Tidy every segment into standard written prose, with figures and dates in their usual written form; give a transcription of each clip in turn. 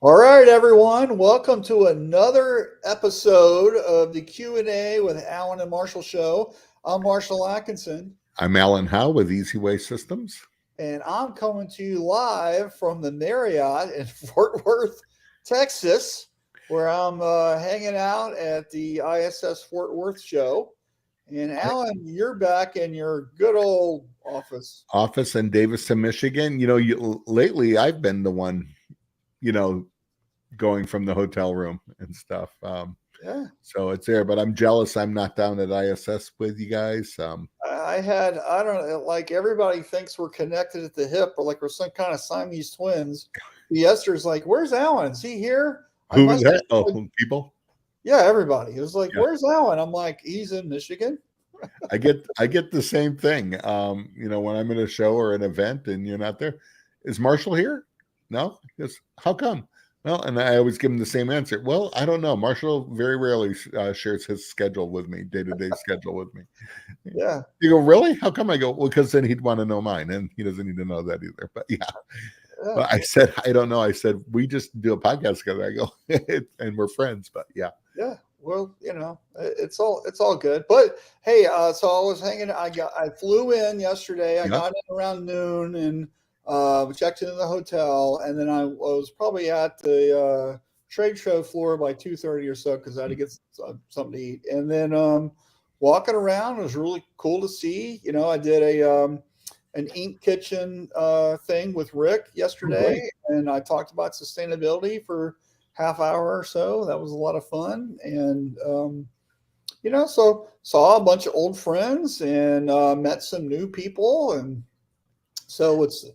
All right, everyone. Welcome to another episode of the Q&A with Alan and Marshall show. I'm Marshall Atkinson, I'm Alan Howe with Easy Way Systems. and I'm coming to you live from the Marriott in Fort Worth, Texas, where I'm hanging out at the ISS Fort Worth show. And Alan, you're back in your good old office. Office in Davison, Michigan. Lately I've been the one, you know, going from the hotel room and stuff. Yeah. So it's there, but I'm jealous I'm not down at ISS with you guys. I don't know, like everybody thinks we're connected at the hip or like we're some kind of Siamese twins. Yester's like, where's Alan? Is he here? I Who was must that? have, Oh, people. yeah, everybody. It was like, Yeah, where's Alan? I'm like, he's in Michigan. I get the same thing. When I'm at a show or an event and you're not there, is Marshall here? No. Yes. How come? Well, and I always give him the same answer. Well, I don't know. Marshall very rarely shares his schedule with me, day-to-day schedule with me. Yeah. You go, really? How come? I go, well, because then he'd want to know mine, and he doesn't need to know that either. But yeah. Yeah. But I said, I don't know. I said, we just do a podcast together. I go, and we're friends. But yeah. Yeah. Well, it's all good. But hey, so I was I flew in yesterday. I Yeah. got in around noon and checked into the hotel, and then I was probably at the trade show floor by 2:30 or so because I had to get something to eat. And then walking around, it was really cool to see. I did an ink kitchen thing with Rick yesterday, and I talked about sustainability for half hour or so. That was a lot of fun. And, so saw a bunch of old friends and met some new people. And so it's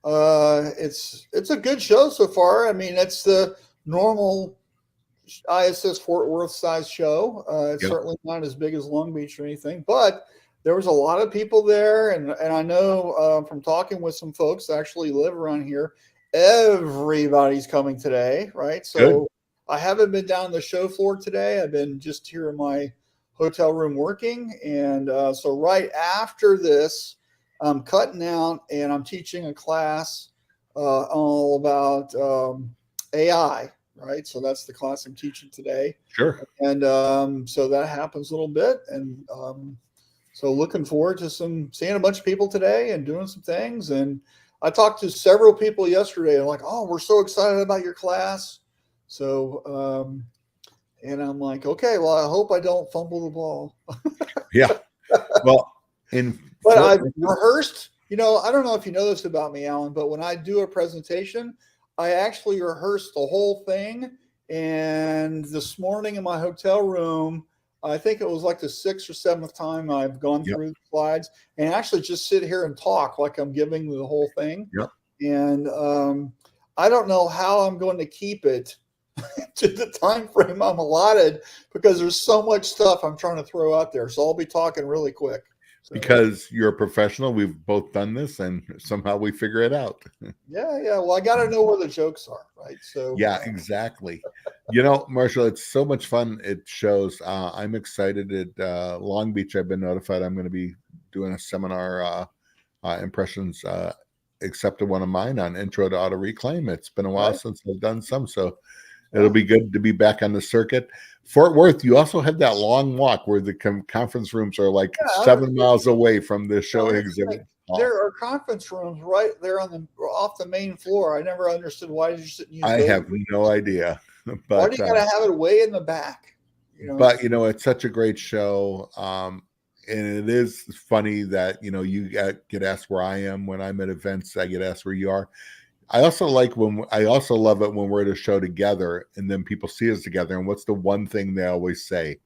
a good show so far. I mean, it's the normal ISS Fort Worth size show. It's Yep. certainly not as big as Long Beach or anything, but there was a lot of people there. And I know from talking with some folks that actually live around here, everybody's coming today, right? So Good. I haven't been down the show floor today. I've been just here in my hotel room working. And so right after this, I'm cutting out and I'm teaching a class all about AI, right? So that's the class I'm teaching today. Sure. And so that happens a little bit. And so looking forward to seeing a bunch of people today and doing some things. And I talked to several people yesterday and like, oh, we're so excited about your class. So, and I'm like, okay, well, I hope I don't fumble the ball. Yeah. Well, but I've rehearsed, I don't know if you know this about me, Alan, but when I do a presentation, I actually rehearse the whole thing. And this morning in my hotel room, I think it was like the 6th or 7th time I've gone through the slides and actually just sit here and talk like I'm giving the whole thing. Yep. And I don't know how I'm going to keep it to the time frame I'm allotted because there's so much stuff I'm trying to throw out there. So I'll be talking really quick. So, because you're a professional, we've both done this, and somehow we figure it out. yeah. Well, I got to know where the jokes are, right? So yeah, exactly. Marshall, it's so much fun. It shows. I'm excited. At Long Beach, I've been notified I'm going to be doing a seminar. Impressions accepted one of mine on intro to auto reclaim. It's been a while since I've done some, so it'll be good to be back on the circuit. Fort Worth, you also have that long walk where the conference rooms are like 7 miles away from the show exhibit. There are conference rooms right there off the main floor. I never understood why you shouldn't use I those. have no idea. But why do you got to have it way in the back? But it's such a great show. And it is funny that you get asked where I am when I'm at events. I get asked where you are. I also love it when we're at a show together and then people see us together. And what's the one thing they always say?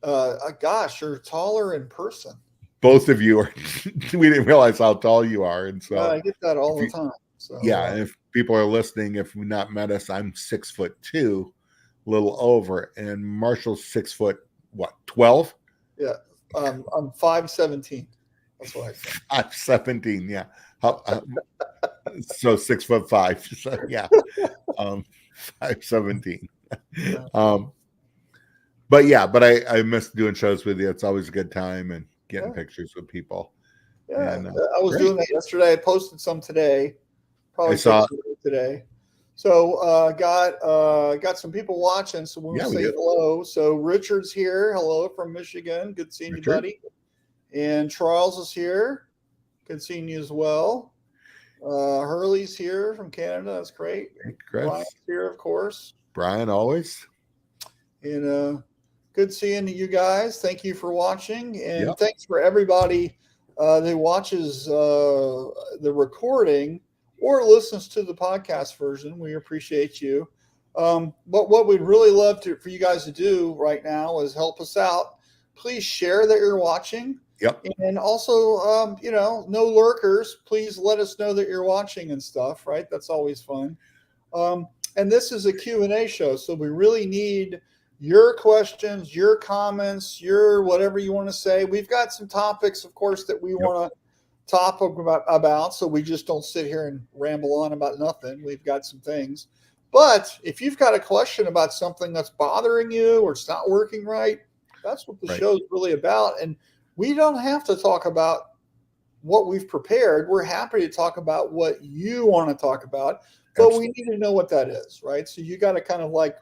Gosh, you're taller in person. Both of you are. We didn't realize how tall you are, and so I get that all the time. So yeah, and if people are listening, if you've not met us, I'm 6'2", a little over, and Marshall's 6'12". Yeah, I'm 5'17". That's what I said. I'm 17. Yeah. So 6'5". So yeah, 5'17". But I miss doing shows with you. It's always a good time and getting pictures with people. Yeah, and, I was doing that yesterday. I posted some today. Probably I saw today. So got some people watching, so we'll say hello. So Richard's here. Hello from Michigan. Good seeing you, buddy. And Charles is here. Good seeing you as well. Hurley's here from Canada. That's great. Brian's here, of course. Brian, always. And good seeing you guys. Thank you for watching. And thanks for everybody that watches the recording or listens to the podcast version. We appreciate you. But what we'd really love for you guys to do right now is help us out. Please share that you're watching. Yep. And also, no lurkers. Please let us know that you're watching and stuff, right? That's always fun. And this is a Q&A show, so we really need your questions, your comments, your whatever you want to say. We've got some topics, of course, that we want to talk about, so we just don't sit here and ramble on about nothing. We've got some things. But if you've got a question about something that's bothering you or it's not working right, that's what the show is really about. And we don't have to talk about what we've prepared. We're happy to talk about what you want to talk about, but we need to know what that is, right? So you got to kind of like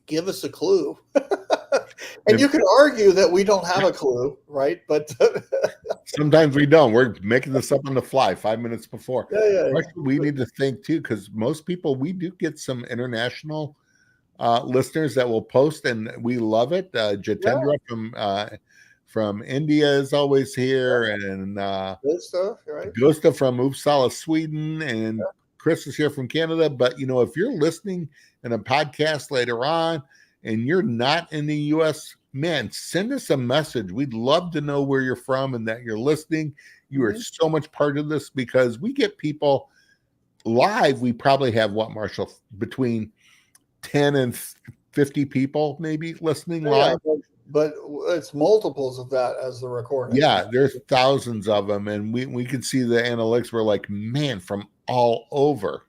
give us a clue. And you can argue that we don't have a clue, right? But sometimes we don't. We're making this up on the fly 5 minutes before. We need to think too, because most people, we do get some international listeners that will post, and we love it. Jitendra from India is always here, and Gustav from Uppsala, Sweden, and Chris is here from Canada. But if you're listening in a podcast later on and you're not in the U.S., man, send us a message. We'd love to know where you're from and that you're listening. You are so much part of this, because we get people live. We probably have Marshall, between 10 and 50 people maybe listening live. But it's multiples of that as the recording. Yeah, there's thousands of them, and we can see the analytics. We're like, man, from all over.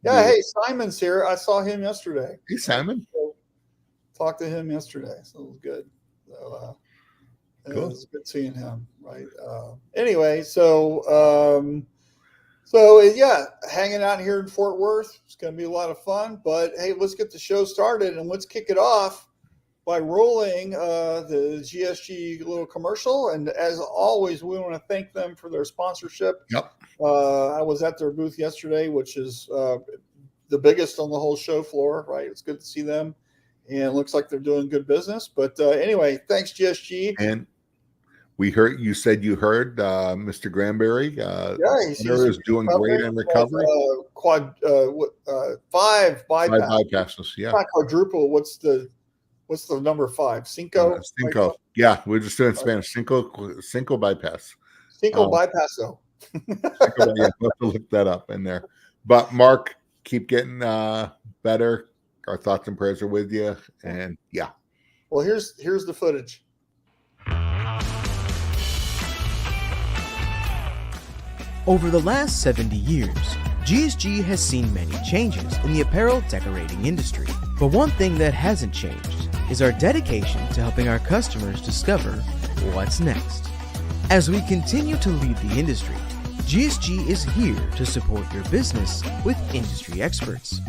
Yeah, hey, Simon's here. I saw him yesterday. Hey, Simon. Talked to him yesterday, so it was good. So, It was good seeing him, right? Anyway, so hanging out here in Fort Worth. It's going to be a lot of fun. But, hey, let's get the show started, and let's kick it off by rolling the GSG little commercial. And as always, we want to thank them for their sponsorship. Yep. I was at their booth yesterday, which is the biggest on the whole show floor, right? It's good to see them. And it looks like they're doing good business. But anyway, thanks, GSG. And we heard, you said you heard Mr. Granberry. He's doing great in recovery. Five bypasses. Yeah. Not quadruple. What's the number 5? Cinco? Cinco. Yeah, we're just doing Spanish. Cinco bypass. Cinco bypasso. We'll have to look that up in there. But Mark, keep getting better. Our thoughts and prayers are with you. And well, here's the footage. Over the last 70 years, GSG has seen many changes in the apparel decorating industry. But one thing that hasn't changed is our dedication to helping our customers discover what's next. As we continue to lead the industry, GSG is here to support your business with industry experts.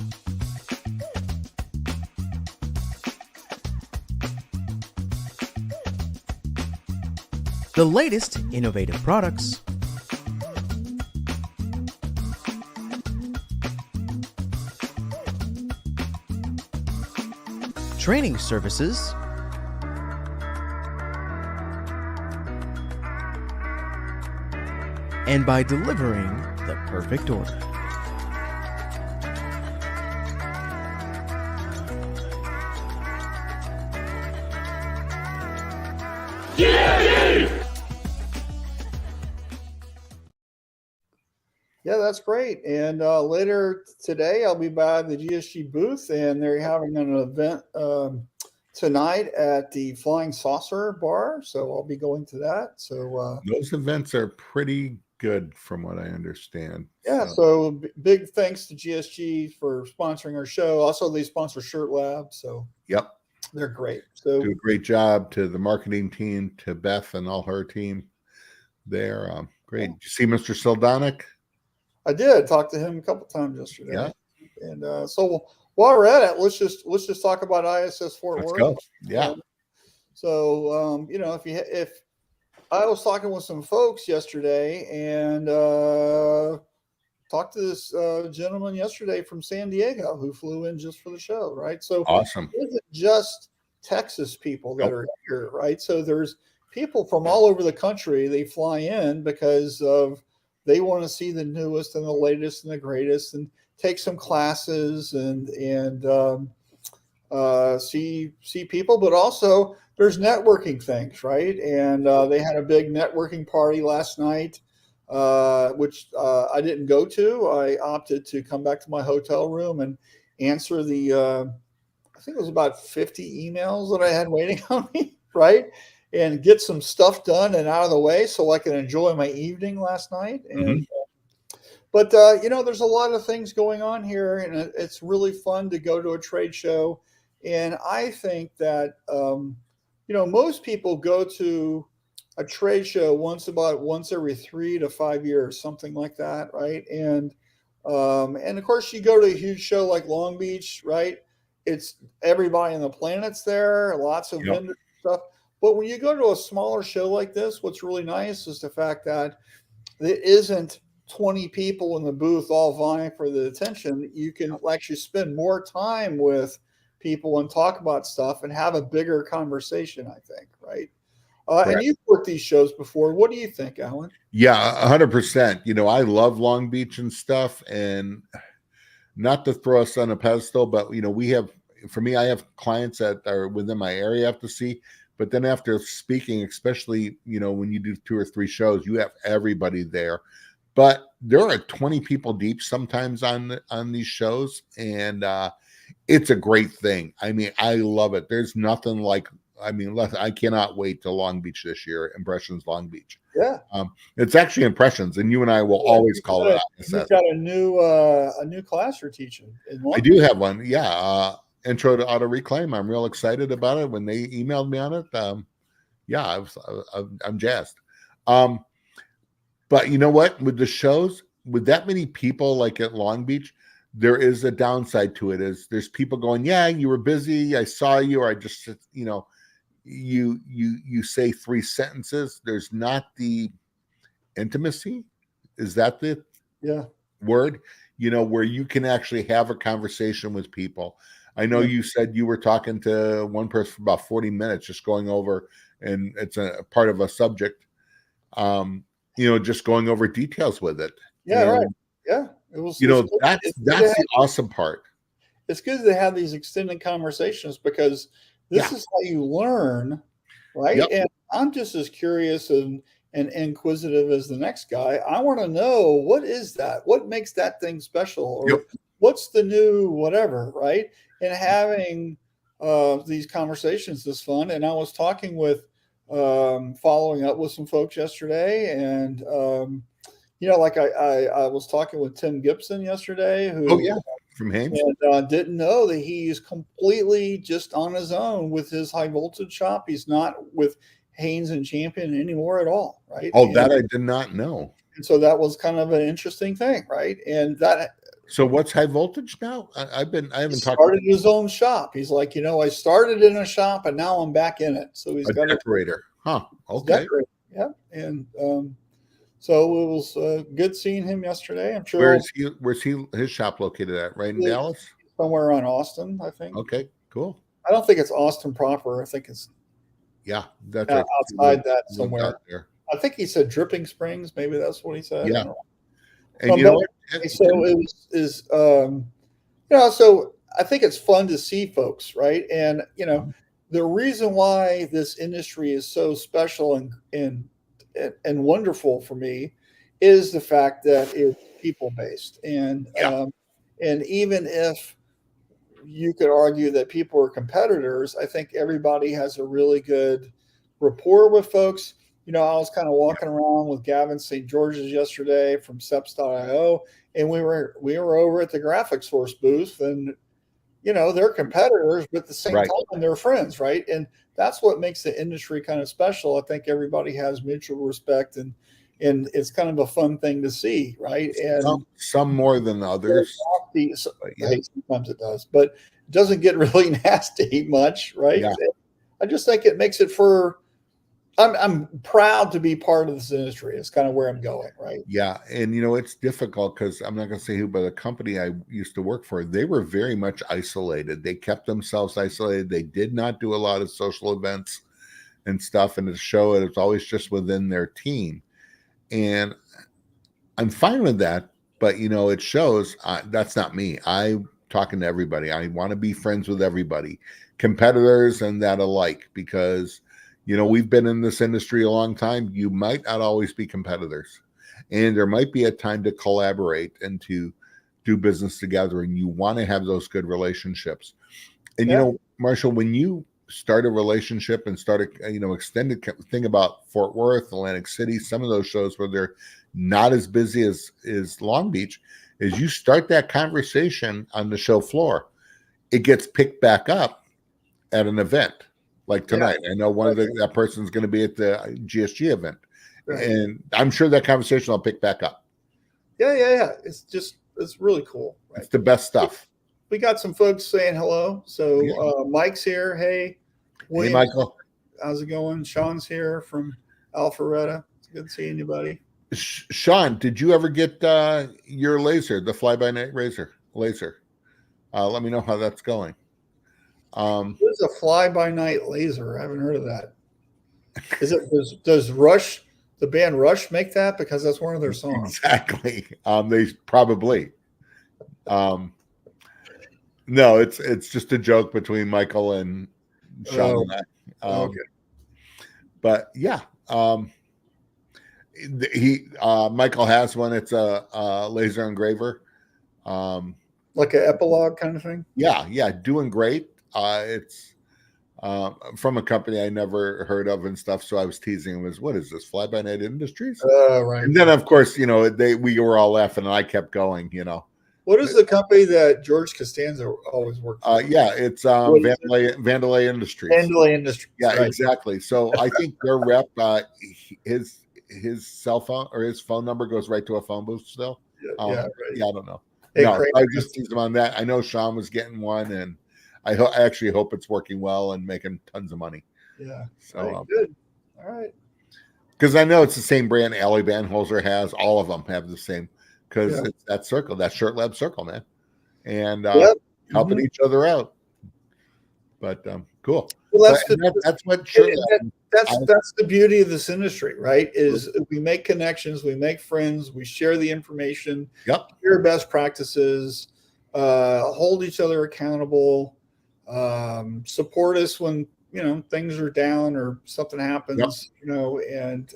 The latest innovative products, training services, and by delivering the perfect order. Yeah, that's great. And later today, I'll be by the GSG booth, and they're having an event tonight at the Flying Saucer Bar. So I'll be going to that. So those events are pretty good from what I understand. Yeah, so big thanks to GSG for sponsoring our show. Also, they sponsor Shirt Lab. So they're great. So do a great job to the marketing team, to Beth and all her team. They're great. Did you see Mr. Sildonic? I did talk to him a couple times yesterday. Yeah. And so while we're at it, let's just talk about ISS Fort Let's Worth. go. Yeah. So if I was talking with some folks yesterday and talked to this gentleman yesterday from San Diego who flew in just for the show, right? So Awesome. it isn't just Texas people that Nope. are here, right? So there's people from all over the country. They fly in because they want to see the newest and the latest and the greatest, and take some classes and see people. But also there's networking things, right? And they had a big networking party last night, which I didn't go to. I opted to come back to my hotel room and answer I think it was about 50 emails that I had waiting on me, right? And get some stuff done and out of the way so I can enjoy my evening last night. And but there's a lot of things going on here, and it's really fun to go to a trade show. And I think that most people go to a trade show once every 3 to 5 years, something like that, right? And of course, you go to a huge show like Long Beach, right? It's everybody on the planet's there, lots of vendors and stuff. But when you go to a smaller show like this, what's really nice is the fact that there isn't 20 people in the booth all vying for the attention. You can actually spend more time with people and talk about stuff and have a bigger conversation, I think, right? And you've worked these shows before. What do you think, Alan? Yeah, 100%. I love Long Beach and stuff, and not to throw us on a pedestal, but I have clients that are within my area I have to see. But then after speaking, especially, when you do 2 or 3 shows, you have everybody there. But there are 20 people deep sometimes on these shows, and it's a great thing. I mean, I love it. There's nothing like, I cannot wait till Long Beach this year, Impressions Long Beach. Yeah. It's actually Impressions, and you and I will always call it ISS. You've got a new class you're teaching. I do have one. Yeah. Intro to Auto Reclaim. I'm real excited about it. When they emailed me on it, I'm jazzed. But you know what? With the shows, with that many people like at Long Beach, there is a downside to it. Is there's people going, yeah, you were busy, I saw you, or I just, you say 3 sentences. There's not the intimacy. Is that the word? Where you can actually have a conversation with people. I know you said you were talking to one person for about 40 minutes, just going over, and it's a part of a subject, just going over details with it. Yeah, right. Yeah. It was, that's the awesome part. It's good to have these extended conversations because this is how you learn, right? Yep. And I'm just as curious and inquisitive as the next guy. I want to know, what is that? What makes that thing special? Or what's the new whatever, right? And having these conversations is fun. And I was talking with, following up with some folks yesterday, and like I was talking with Tim Gibson yesterday, who from Haynes, and didn't know that he's completely just on his own with his high voltage shop. He's not with Haynes and Champion anymore at all, right? That I did not know. And so that was kind of an interesting thing, right? And that. So what's high voltage now? I haven't talked. Started his own shop. He's like, I started in a shop and now I'm back in it. So he's got decorator. Okay. Yeah. And so it was good seeing him yesterday. I'm sure. Where's his shop located at? Right in Dallas? Somewhere around Austin, I think. Okay, cool. I don't think it's Austin proper. I think it's that's outside that somewhere. There. I think he said Dripping Springs. Maybe that's what he said. Yeah. And you know what? So so I think it's fun to see folks, right? And the reason why this industry is so special and wonderful for me is the fact that it's people based, and even if you could argue that people are competitors, I think everybody has a really good rapport with folks. I was kind of walking around with Gavin St. George's yesterday from Seps.io, and we were over at the Graphic Source booth, and they're competitors, but at the same time they're friends, right? And that's what makes the industry kind of special. I think everybody has mutual respect, and it's kind of a fun thing to see, right? And some more than others. nasty. So, But yeah, hey, sometimes it does, but it doesn't get really nasty much, right? yeah, I just think it makes it for. I'm proud to be part of this industry. It's kind of where I'm going, right? yeah. And you know, it's difficult because I'm not going to say who, but the company I used to work for, they were very much isolated. They kept themselves isolated. They did not do a lot of social events and stuff, and the show it was always just within their team. And I'm fine with that, but you know, it shows that's not me. I'm talking to everybody. I want to be friends with everybody, competitors and that alike, because you know, we've been in this industry a long time. You might not always be competitors, and there might be a time to collaborate and to do business together, and you want to have those good relationships. And you Yeah. know, Marshall, when you start a relationship and start a extended thing about Fort Worth, Atlantic City, some of those shows where they're not as busy as Long Beach, is you start that conversation on the show floor, it gets picked back up at an event like tonight. I know one of that person's going to be at the GSG event, and I'm sure that conversation will pick back up. Yeah. It's really cool. Right? It's the best stuff. We got some folks saying hello. So Mike's here. Hey, William, hey, Michael. How's it going? Sean's here from Alpharetta. It's good seeing you, buddy. Sean, did you ever get your laser, the fly-by-night laser? Let me know how that's going. What's a fly-by-night laser? I haven't heard of that. Does Rush, the band Rush, make that? Because that's one of their songs. Exactly. They probably. No, it's just a joke between Michael and Sean and I. Okay. But yeah, Michael has one. It's a laser engraver. Like an epilogue kind of thing? Yeah, doing great. It's from a company I never heard of and stuff. So I was teasing him, what is this, Fly By Night Industries? Right. And then of course, you know, we were all laughing and I kept going, you know. What is the company that George Costanza always worked for? Yeah, it's Vandalay Industries. Vandalay Industries. Yeah, right. exactly. So I think their rep, his cell phone or his phone number goes right to a phone booth still. Right. Yeah, I don't know. Hey, no, I just teased him on that. I know Sean was getting one, and I actually hope it's working well and making tons of money. Yeah. So good. All right. Because I know it's the same brand Allie Banholzer has. All of them have the same, because it's that circle, that Shirt Lab circle, man, and helping each other out. But cool. Well, that's what Shirt Lab. That's the beauty of this industry, right? Is we make connections, we make friends, we share the information, share best practices, hold each other accountable, support us when things are down or something happens, and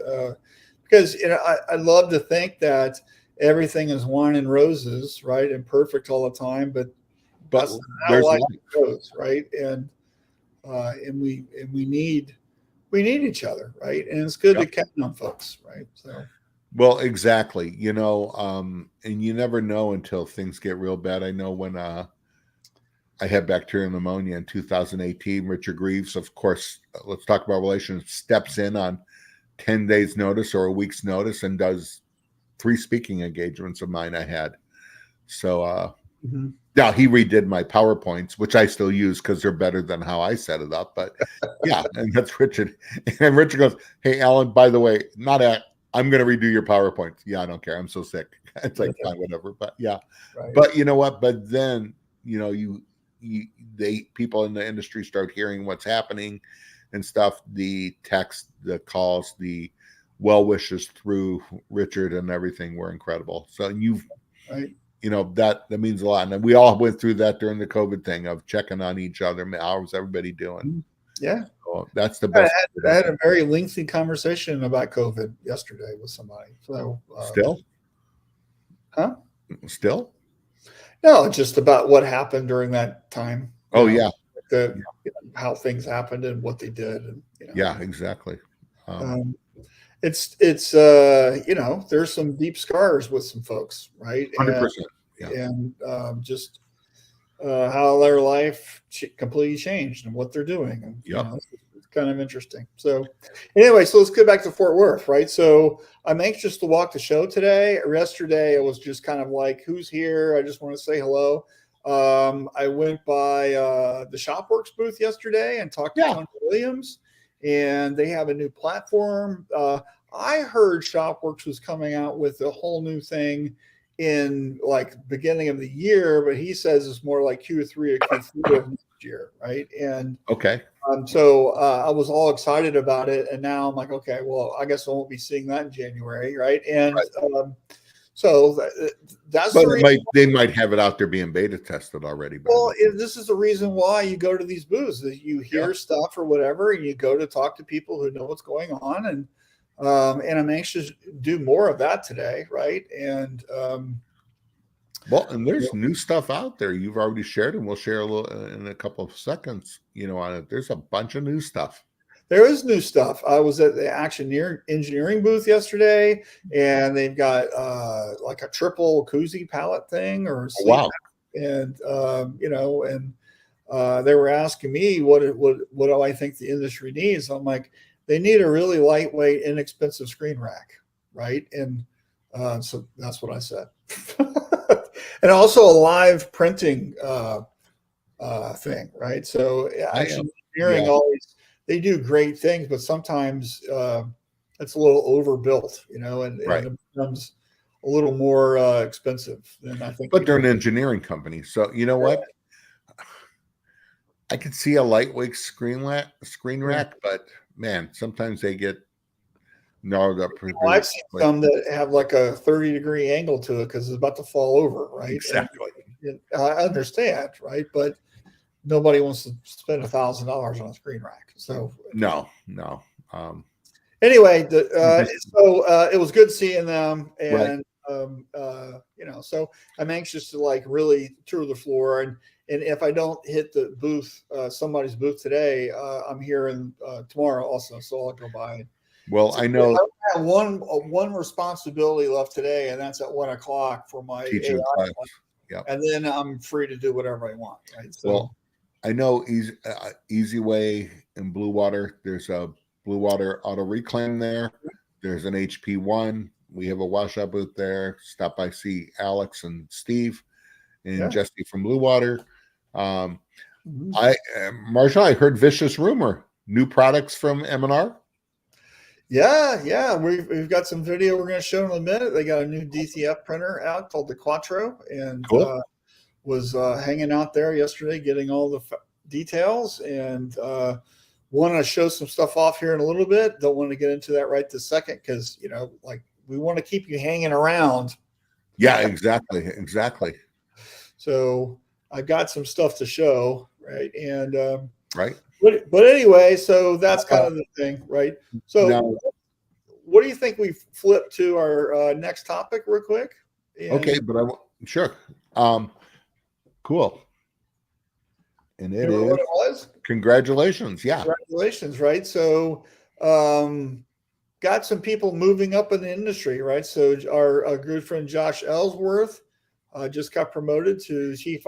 because I love to think that everything is wine and roses, right, and perfect all the time, but that's how life goes, right? And we need each other, right? And it's good to count on folks, right? So, well, exactly. And you never know until things get real bad. I know when I had bacterial pneumonia in 2018, Richard Greaves, of course, let's talk about relations, steps in on 10 days notice or a week's notice and does 3 speaking engagements of mine I had. So now he redid my PowerPoints, which I still use because they're better than how I set it up. But yeah, and that's Richard. And Richard goes, "Hey, Alan, by the way, I'm going to redo your PowerPoints." Yeah, I don't care. I'm so sick. It's like, fine, whatever. But yeah, but you know what? But then, people in the industry start hearing what's happening and stuff, the text, the calls, the well wishes through Richard and everything were incredible. So that means a lot. And we all went through that during the COVID thing of checking on each other. How's everybody doing? Yeah. So that's the best. I had a very lengthy conversation about COVID yesterday with somebody. So still? Huh? Still? No, just about what happened during that time. Yeah. How things happened and what they did. And, yeah, exactly. It's there's some deep scars with some folks, right? 100%. And just how their life completely changed and what they're doing. And, it's kind of interesting. So anyway, so let's get back to Fort Worth, right? So I'm anxious to walk the show today. Yesterday, it was just kind of like, who's here? I just want to say hello. I went by the Shopworks booth yesterday and talked to Tony Williams, and they have a new platform. I heard Shopworks was coming out with a whole new thing in like beginning of the year, but he says it's more like Q3 or Q4 of next year, right? And okay. So I was all excited about it, and now I'm like, okay, well, I guess I won't be seeing that in January, right? And so that's but the reason they might have it out there being beta tested already. Well, this is the reason why you go to these booths. That you hear stuff or whatever, and you go to talk to people who know what's going on, and I'm anxious to do more of that today, right? And well, and there's new stuff out there you've already shared, and we'll share a little in a couple of seconds. On it. There's a bunch of new stuff. There is new stuff. I was at the engineering booth yesterday, and they've got like a triple koozie palette thing or wow. And they were asking me what do I think the industry needs. I'm like, they need a really lightweight, inexpensive screen rack, right? And so that's what I said. And also a live printing thing, right? So actually, engineering always. They do great things, but sometimes it's a little overbuilt, and it becomes a little more expensive than I think. But they're an engineering company, so you know what? I could see a lightweight screen rack, but man, sometimes they get gnarled up. Well, I've seen some that have like a 30-degree angle to it because it's about to fall over, right? Exactly. And I understand, right? But nobody wants to spend $1,000 on a screen rack. So no. Anyway, so it was good seeing them, and so I'm anxious to like really tour the floor, and if I don't hit the booth, somebody's booth today, I'm here tomorrow also, so I'll go by. Well, I know I have one responsibility left today, and that's at 1:00 for my teaching AI class. Yeah, and then I'm free to do whatever I want. Right. So, well, I know Easy Way in Blue Water. There's a Blue Water auto reclaim there. There's an HP one. We have a washout booth there. Stop by, see Alex and Steve and Jesse from Blue Water. Marshall, I heard vicious rumor. New products from M&R. Yeah. We've got some video we're going to show in a minute. They got a new DTF printer out called the Quattro, and was hanging out there yesterday getting all the details, and want to show some stuff off here in a little bit. Don't want to get into that right this second because like we want to keep you hanging around. Yeah, exactly. So I've got some stuff to show, right? And right. But anyway, so that's kind of the thing, right? So now, what do you think we flip to our next topic real quick? Okay, but sure. Cool. And it is what it was? Congratulations. Yeah. Congratulations, right? So got some people moving up in the industry, right? So our good friend Josh Ellsworth just got promoted to chief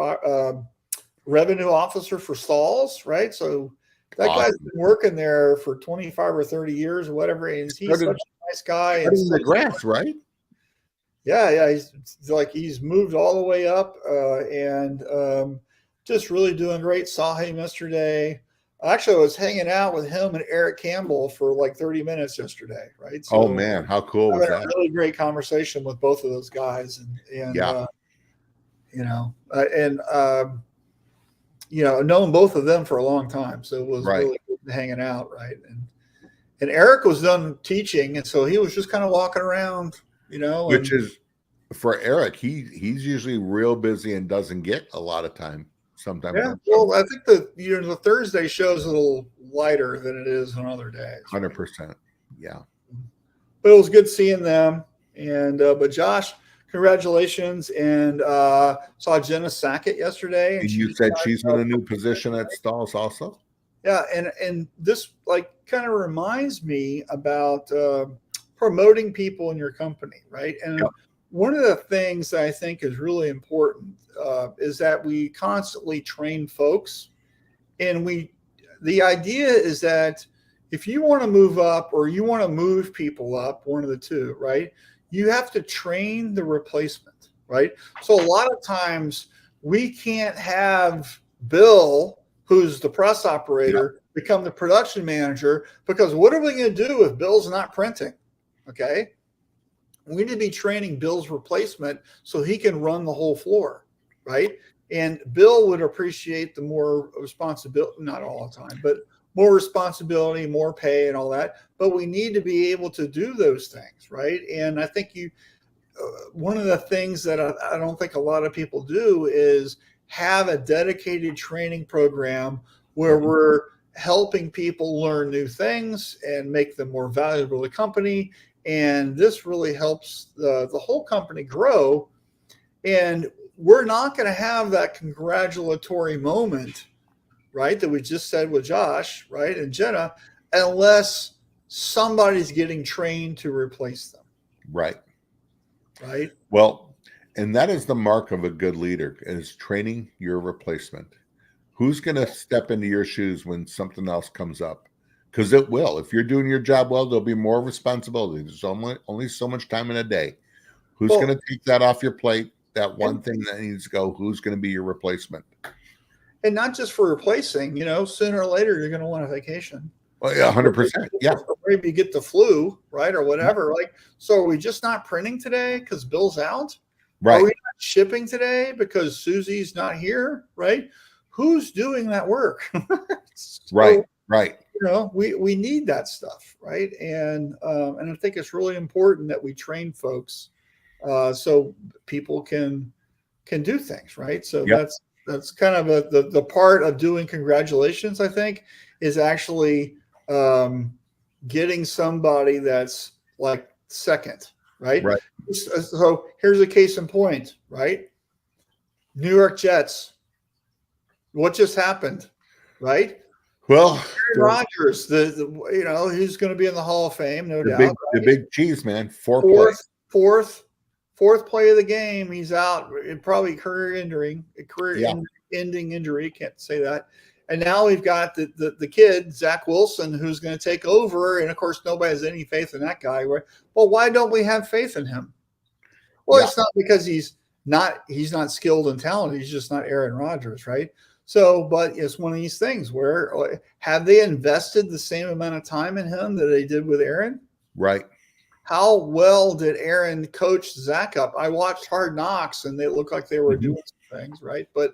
revenue officer for Stalls, right? So that guy's been working there for 25 or 30 years or whatever, and he's such a nice guy. And the grass, right? Yeah. He's moved all the way up, and just really doing great. Saw him yesterday. Actually, I was hanging out with him and Eric Campbell for like 30 minutes yesterday, right? So oh man, how cool was that? A really great conversation with both of those guys, known both of them for a long time, so it was really good hanging out, right? And Eric was done teaching, and so he was just kind of walking around, which is for Eric. He's usually real busy and doesn't get a lot of time. Sometimes. Yeah. Well, I think the Thursday show is a little lighter than it is on other days. 100%. Yeah. But it was good seeing them, and but Josh, congratulations, and saw Jenna Sackett yesterday. And you said she's in a new position at Stalls also? Yeah, and this kind of reminds me about promoting people in your company, right? And one of the things that I think is really important is that we constantly train folks, and the idea is that if you want to move up or you want to move people up, one of the two, right? You have to train the replacement, right? So a lot of times we can't have Bill, who's the press operator, become the production manager, because what are we going to do if Bill's not printing? Okay. We need to be training Bill's replacement so he can run the whole floor, right? And Bill would appreciate the more responsibility, not all the time, but more responsibility, more pay and all that. But we need to be able to do those things, right? And I think one of the things that I don't think a lot of people do is have a dedicated training program where we're helping people learn new things and make them more valuable to the company. And this really helps the whole company grow. And we're not going to have that congratulatory moment, right, that we just said with Josh, right, and Jenna, unless somebody's getting trained to replace them. Right. Right. Well, and that is the mark of a good leader, is training your replacement. Who's going to step into your shoes when something else comes up? Because it will. If you're doing your job well, there'll be more responsibility. There's only so much time in a day. Who's going to take that off your plate? That one thing that needs to go, who's going to be your replacement? And not just for replacing, sooner or later, you're going to want a vacation. Well, yeah, 100%. Yeah. Or maybe you get the flu, right? Or whatever. Like, so are we just not printing today because Bill's out? Right. Are we not shipping today because Susie's not here? Right. Who's doing that work? Right. Right. We need that stuff. Right. And I think it's really important that we train folks so people can do things. Right. So that's kind of the part of doing congratulations, I think, is actually getting somebody that's like second, right? Right. So here's a case in point, right? New York Jets. What just happened, right? Well, Aaron Rodgers, he's going to be in the Hall of Fame, no doubt. The big cheese, man. Fourth play of the game, he's out. Probably career-ending injury. Can't say that. And now we've got the kid, Zach Wilson, who's going to take over. And of course, nobody has any faith in that guy. Well, why don't we have faith in him? Well, it's not because he's not skilled and talented. He's just not Aaron Rodgers, right? So, but it's one of these things where have they invested the same amount of time in him that they did with Aaron? Right. How well did Aaron coach Zach up? I watched Hard Knocks and they looked like they were doing some things, right? But,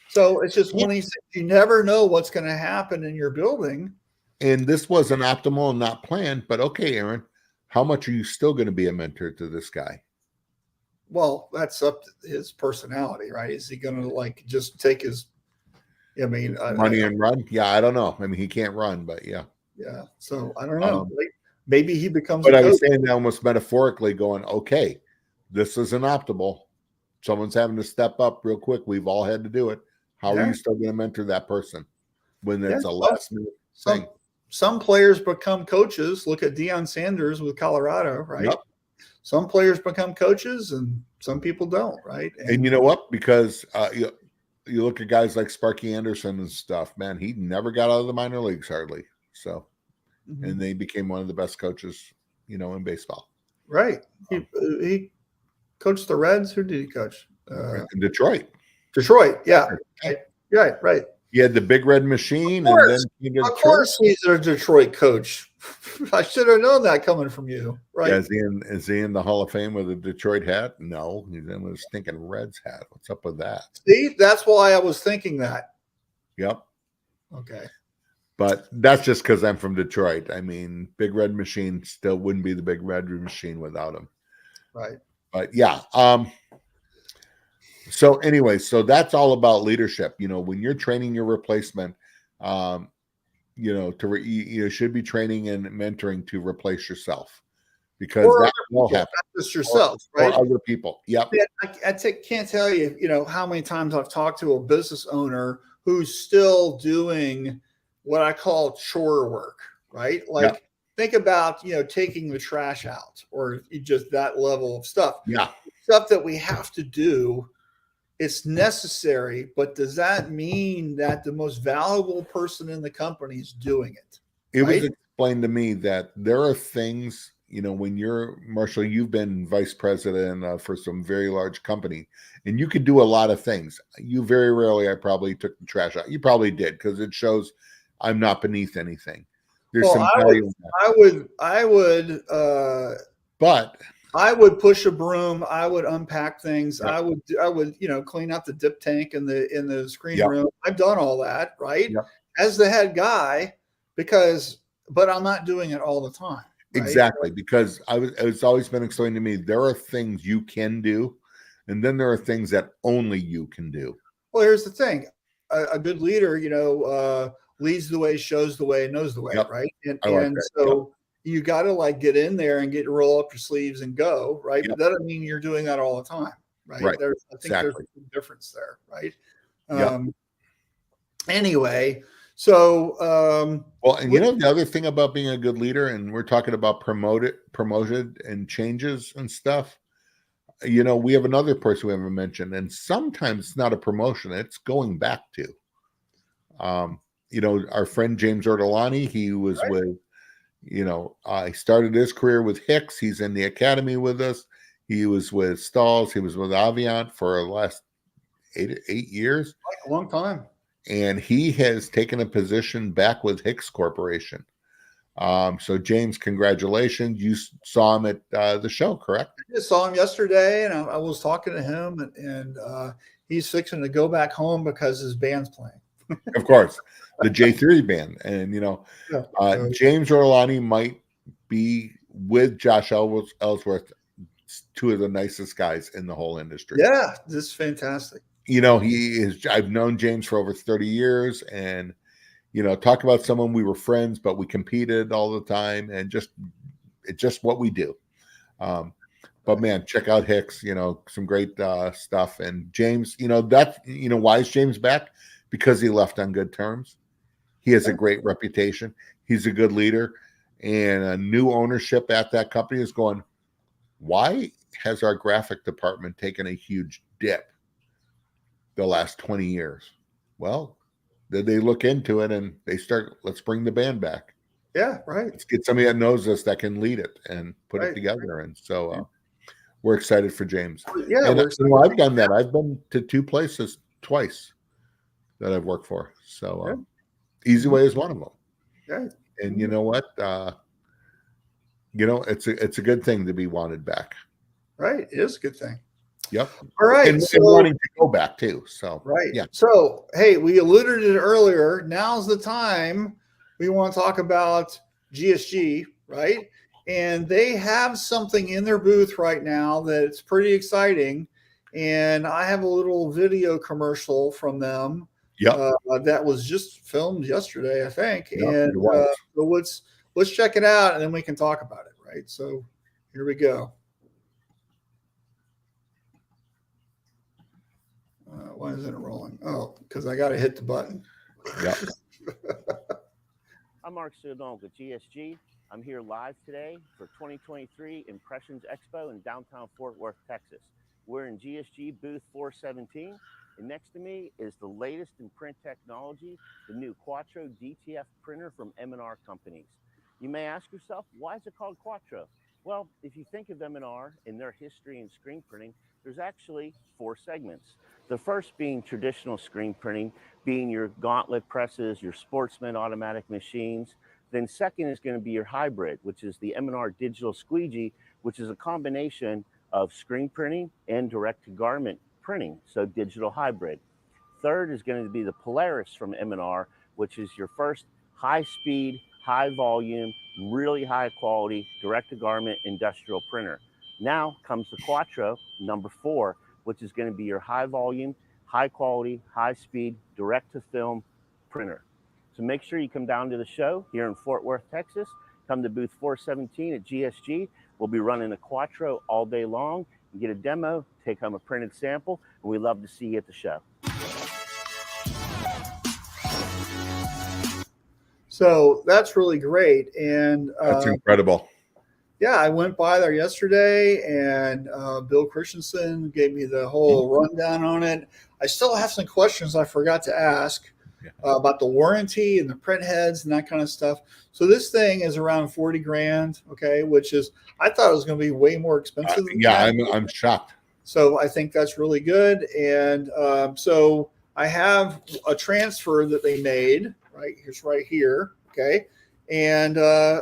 so it's just one of these things. You never know what's going to happen in your building. And this wasn't optimal and not planned, but okay, Aaron, how much are you still going to be a mentor to this guy? Well, that's up to his personality, right? Is he going to just take his, money and run? Yeah, I don't know. I mean, he can't run, but yeah. Yeah. So I don't know. Maybe he becomes. But I was saying that almost metaphorically, going, okay, this isn't optimal. Someone's having to step up real quick. We've all had to do it. How are you still going to mentor that person when it's a last minute thing? Some players become coaches. Look at Deion Sanders with Colorado, right? Yep. Some players become coaches and some people don't, right? And you know what? Because you look at guys like Sparky Anderson and stuff, man, he never got out of the minor leagues hardly. So, and they became one of the best coaches, in baseball. Right. He coached the Reds. Who did he coach? In Detroit. Yeah. Right. He had the Big Red Machine, and then he did. Of course, he's a Detroit coach. I should have known that coming from you, right? Yeah, is he in the Hall of Fame with a Detroit hat? No, he's in with a stinking Reds hat. What's up with that? See, that's why I was thinking that. Yep. Okay. But that's just because I'm from Detroit. I mean, Big Red Machine still wouldn't be the Big Red Machine without him. Right. But yeah. So anyway, so that's all about leadership. When you're training your replacement, you should be training and mentoring to replace yourself, because that will happen. Not just yourself, right? Or other people. Yep. I can't tell you, how many times I've talked to a business owner who's still doing what I call chore work, right? Think about, taking the trash out, or just that level of stuff. Yeah. Stuff that we have to do. It's necessary, but does that mean that the most valuable person in the company is doing it? It was right? explained to me that there are things, when you're Marshall, you've been vice president for some very large company, and you could do a lot of things. You very rarely, I probably took the trash out. You probably did, because it shows I'm not beneath anything. There's Well, some value in that. But I would push a broom. I would unpack things. Yep. I would, clean out the dip tank in the screen Yep. room. I've done all that, right? Yep. As the head guy, but I'm not doing it all the time. Right? Exactly, because it's always been explained to me, there are things you can do, and then there are things that only you can do. Well, here's the thing: a good leader, leads the way, shows the way, and knows the way, Yep. right? And so you got to get in there and roll up your sleeves and go, right? Yep. But that doesn't mean you're doing that all the time, right? Right. There's a difference there, right? Anyway, so well, and the other thing about being a good leader, and we're talking about promoted and changes and stuff. We have another person we haven't mentioned, and sometimes it's not a promotion; it's going back to. Our friend James Ortolani, he was with. He started his career with Hicks. He's in the academy with us. He was with Stalls. He was with Aviant for the last 8 years. A long time. And he has taken a position back with Hicks Corporation. So, James, congratulations. You saw him at the show, correct? I just saw him yesterday, and I was talking to him, and he's fixing to go back home because his band's playing. Of course, the J3 band. And, James Orlani might be with Josh Ellsworth, two of the nicest guys in the whole industry. Yeah, this is fantastic. I've known James for over 30 years, and, talk about someone, we were friends, but we competed all the time, and it's just what we do. But man, check out Hicks, some great stuff. And James, why is James back? Because he left on good terms. He has a great reputation. He's a good leader, and a new ownership at that company is going, why has our graphic department taken a huge dip the last 20 years? Well, they look into it and they start, let's bring the band back. Yeah, right. Let's get somebody that knows us that can lead it and put it together. And so we're excited for James. Yeah, and I've done that. I've been to 2 places twice that I've worked for. So Easy Way is one of them. Yeah. And you know what? It's a good thing to be wanted back. Right. It is a good thing. Yep. All right. And wanting to go back too. So right. Yeah. So hey, we alluded to it earlier. Now's the time we want to talk about GSG, right? And they have something in their booth right now that's pretty exciting. And I have a little video commercial from them. That was just filmed yesterday, I think. And so let's check it out, and then we can talk about it, right? So here we go. Why isn't it rolling? Oh, because I got to hit the button. Yeah. I'm Mark Sudon with GSG. I'm here live today for 2023 Impressions Expo in downtown Fort Worth, Texas. We're in GSG booth 417. And next to me is the latest in print technology, the new Quattro DTF printer from M&R Companies. You may ask yourself, why is it called Quattro? Well, if you think of M&R and their history in screen printing, there's actually 4 segments. The first being traditional screen printing, being your gauntlet presses, your Sportsman automatic machines. Then second is going to be your hybrid, which is the M&R digital squeegee, which is a combination of screen printing and direct-to-garment printing, so digital hybrid. Third is going to be the Polaris from M&R, which is your first high-speed, high-volume, really high-quality direct-to-garment industrial printer. Now comes the Quattro, number 4, which is going to be your high-volume, high-quality, high-speed, direct-to-film printer. So make sure you come down to the show here in Fort Worth, Texas. Come to booth 417 at GSG. We'll be running a Quattro all day long. You get a demo, take home a printed sample, and we'd love to see you at the show. So that's really great. And that's incredible. Yeah, I went by there yesterday, and Bill Christensen gave me the whole rundown on it. I still have some questions I forgot to ask. about the warranty and the print heads and that kind of stuff. So this thing is around 40 grand. Okay. Which is, I thought it was going to be way more expensive. Than that. I'm shocked. So I think that's really good. And so I have a transfer that they made, right? Here's right here. Okay. And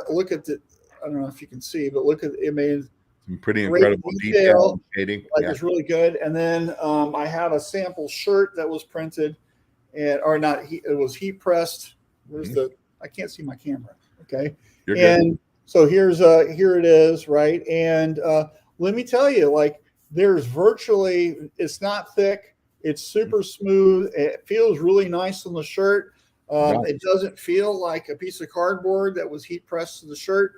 look at the, I don't know if you can see, but look at it made some pretty incredible detail and shading. Like it's really good. And then I have a sample shirt that was printed and, or not, it was heat pressed. Where's the, I can't see my camera. Okay. You're and good. so here it is. Right. And let me tell you, like, there's virtually, it's not thick. It's super smooth. It feels really nice on the shirt. It doesn't feel like a piece of cardboard that was heat pressed to the shirt.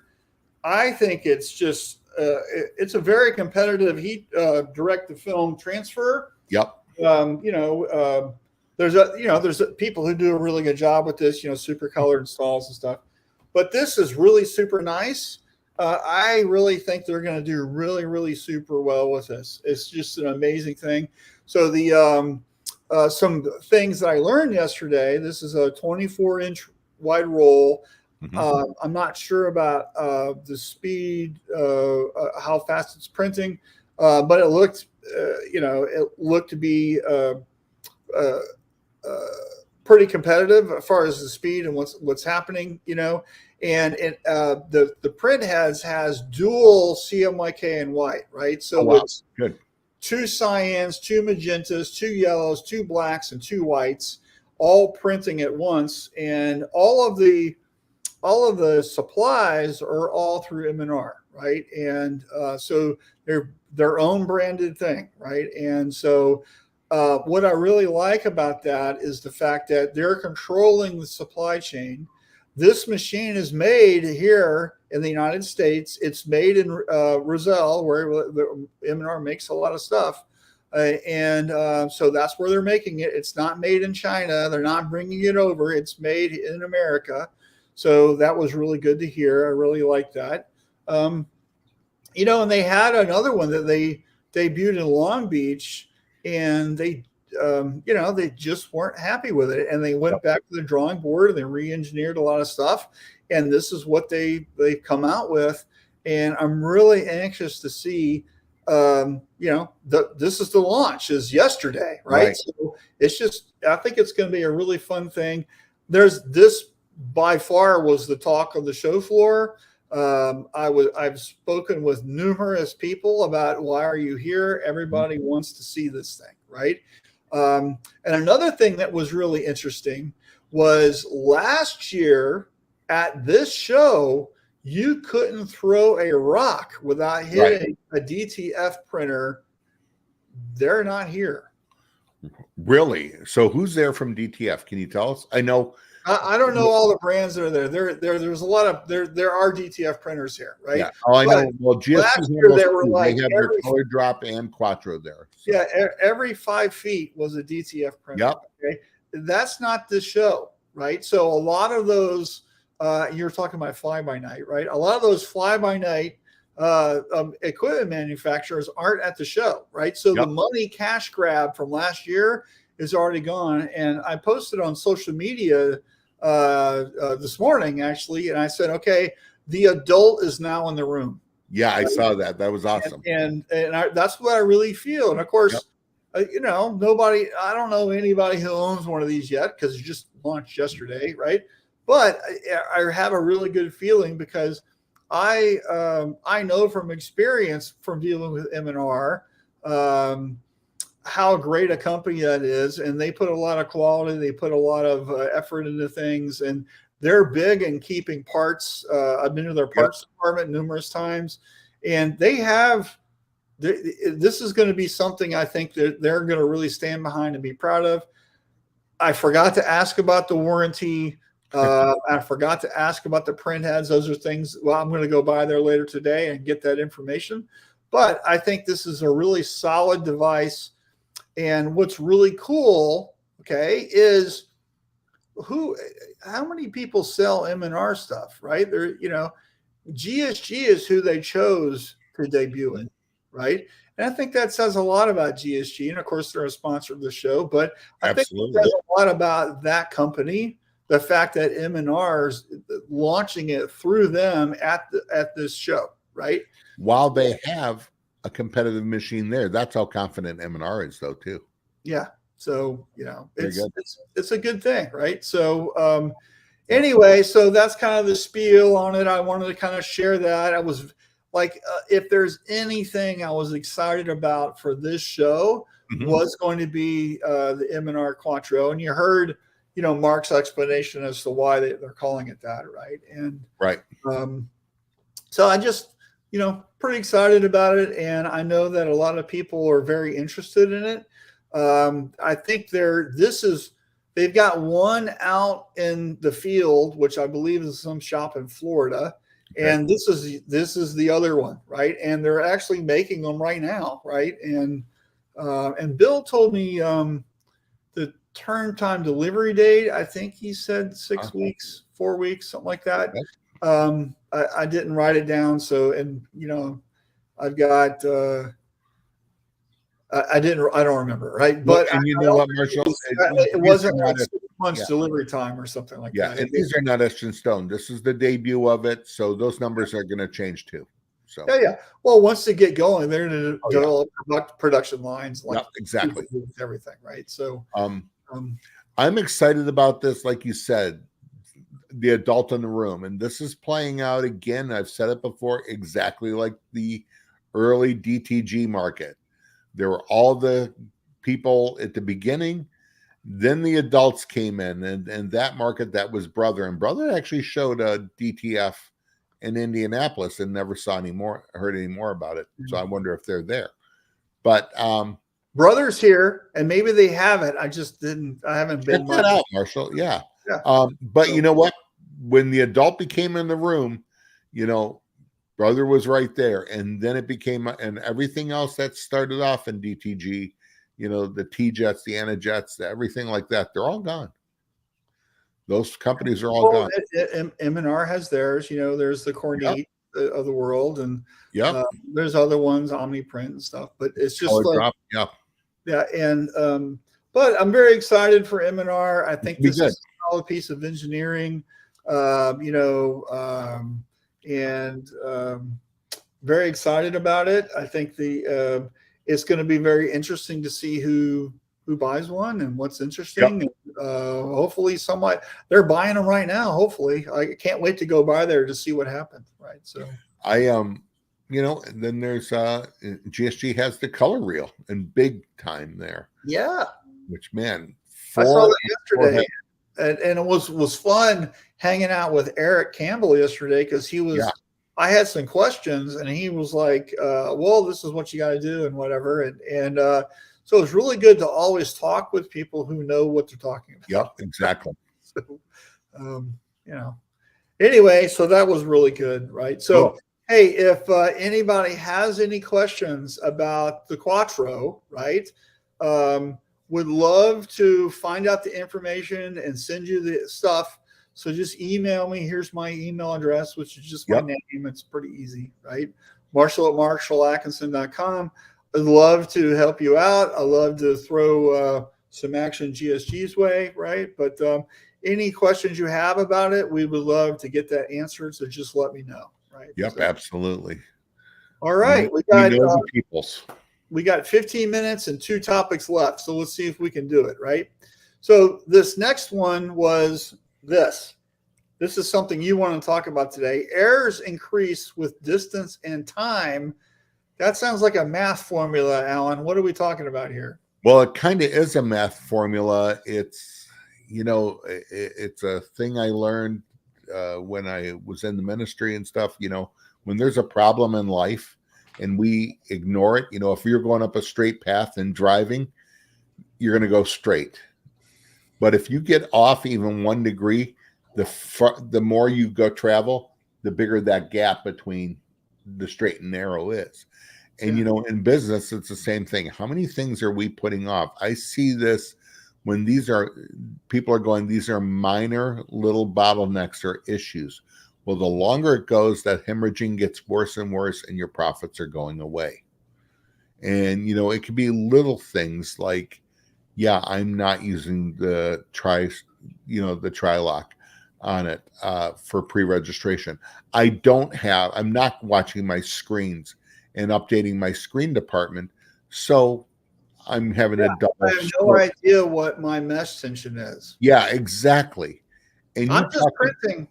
I think it's just, it's a very competitive heat direct to film transfer. Yep. There's people who do a really good job with this, super color installs and stuff, but this is really super nice. I really think they're going to do really, really super well with this. It's just an amazing thing. So the some things that I learned yesterday, this is a 24-inch wide roll. I'm not sure about the speed, how fast it's printing, but it looked, it looked to be pretty competitive as far as the speed and what's happening, And the print has dual CMYK and white, right? So it's good. 2 cyans, 2 magentas, 2 yellows, 2 blacks, and 2 whites, all printing at once, and all of the supplies are all through M&R, right? And so they're their own branded thing, right? And so what I really like about that is the fact that they're controlling the supply chain. This machine is made here in the United States. It's made in Roselle, where the M&R makes a lot of stuff. So that's where they're making it. It's not made in China. They're not bringing it over. It's made in America. So that was really good to hear. I really like that. And they had another one that they debuted in Long Beach, and they just weren't happy with it. And they went back to the drawing board and they re-engineered a lot of stuff. And this is what they've come out with. And I'm really anxious to see, this is the launch is yesterday, right? So it's just, I think it's going to be a really fun thing. This by far was the talk of the show floor. I've spoken with numerous people about, why are you here? Everybody wants to see this thing, right? And another thing that was really interesting was last year at this show, you couldn't throw a rock without hitting a DTF printer. They're not here. Really? So who's there from DTF? Can you tell us? I know. I don't know all the brands that are there. There's a lot of there are DTF printers here, right? Yeah. Oh, I know. Well, last year they were like, they have their color drop and Quattro there. So. Yeah, every 5 feet was a DTF printer. Yep. Okay, that's not the show, right? So a lot of those, you're talking about fly by night, right? A lot of those fly by night equipment manufacturers aren't at the show, right? So the money cash grab from last year is already gone. And I posted on social media this morning, actually, and I said, okay, the adult is now in the room. Yeah, I saw that. That was awesome. And that's what I really feel. And of course, nobody, I don't know anybody who owns one of these yet, because it just launched yesterday, right? But I have a really good feeling, because I know from experience from dealing with M&R how great a company that is, and they put a lot of quality, they put a lot of effort into things, and they're big in keeping parts. I've been to their parts department numerous times, and they have. This is going to be something I think that they're going to really stand behind and be proud of. I forgot to ask about the warranty. I forgot to ask about the print heads. Those are things. Well, I'm going to go by there later today and get that information. But I think this is a really solid device. And what's really cool, okay, is how many people sell M&R stuff, right? GSG is who they chose to debut it, right? And I think that says a lot about GSG. And of course, they're a sponsor of the show, but I Absolutely. think it says a lot about that company. The fact that M&R is launching it through them at this show, right? While they have a competitive machine there, that's how confident M&R is, though, too. Yeah. So, Very good. it's a good thing, right? So, anyway, so that's kind of the spiel on it. I wanted to kind of share that. I was like, if there's anything I was excited about for this show, was going to be the M&R Quattro. And you heard, Mark's explanation as to why they're calling it that, right? And right. So I just, pretty excited about it. And I know that a lot of people are very interested in it. I think they've got one out in the field, which I believe is some shop in Florida. Okay. And this is the other one, right? And they're actually making them right now, right? And Bill told me the turn time delivery date, I think he said 6 weeks, 4 weeks, something like that. Okay. I didn't write it down. So, and I've got, I don't remember, right? But and you know what, Marshall? It wasn't like 6 months delivery time or something like that. Yeah, and these are not etched in stone. This is the debut of it, so those numbers are going to change too. So yeah. Well, once they get going, they're going to develop production lines, like exactly everything, right? So, I'm excited about this, like you said, the adult in the room, and this is playing out again. I've said it before, exactly like the early DTG market. There were all the people at the beginning, then the adults came in, and that market, that was Brother. And Brother actually showed a DTF in Indianapolis and never heard any more about it. So I wonder if they're there. But Brother's here, and maybe they have it. I haven't been. Check that out, Marshall. Yeah. But you know what? When the adult became in the room, Brother was right there, and then it became, and everything else that started off in DTG, the T-Jets, the Anna-Jets, everything like that, they're all gone. Those companies are all gone. M&R has theirs, there's the Cornette of the world, and there's other ones, Omniprint and stuff, but it's just and but I'm very excited for M&R. I think this is a solid piece of engineering, and very excited about it. I think it's going to be very interesting to see who buys one and what's interesting. Yep. Hopefully they're buying them right now. Hopefully, I can't wait to go by there to see what happens. Right. So and then there's GSG has the color reel and big time there. Yeah. Which, man, I saw that yesterday. And it was fun hanging out with Eric Campbell yesterday, because I had some questions and he was like, well, this is what you got to do and whatever. And so it's really good to always talk with people who know what they're talking about. Yep, exactly. So, anyway, so that was really good. Right. So, cool. Hey, if anybody has any questions about the Quattro, right, would love to find out the information and send you the stuff. So just email me. Here's my email address, which is just my name. It's pretty easy, right? Marshall@MarshallAtkinson.com. I'd love to help you out. I love to throw some action GSG's way, right? But any questions you have about it, we would love to get that answered. So just let me know, right? Yep, so, absolutely. All right. We got 15 minutes and 2 topics left. So let's see if we can do it, right? So this next one was this. This is something you want to talk about today. Errors increase with distance and time. That sounds like a math formula, Alan. What are we talking about here? Well, it kind of is a math formula. It's, it's a thing I learned when I was in the ministry and stuff. When there's a problem in life and we ignore it, if you're going up a straight path and driving, you're going to go straight. But if you get off even 1 degree, the more you go travel, the bigger that gap between the straight and narrow is. And, in business, it's the same thing. How many things are we putting off? I see this when people are going, these are minor little bottlenecks or issues. Well, the longer it goes, that hemorrhaging gets worse and worse, and your profits are going away. And, it could be little things like, yeah, I'm not using the tri-lock on it for pre-registration. I'm not watching my screens and updating my screen department. So I'm having a double. I have no idea what my mesh tension is. Yeah, exactly. And I'm just printing.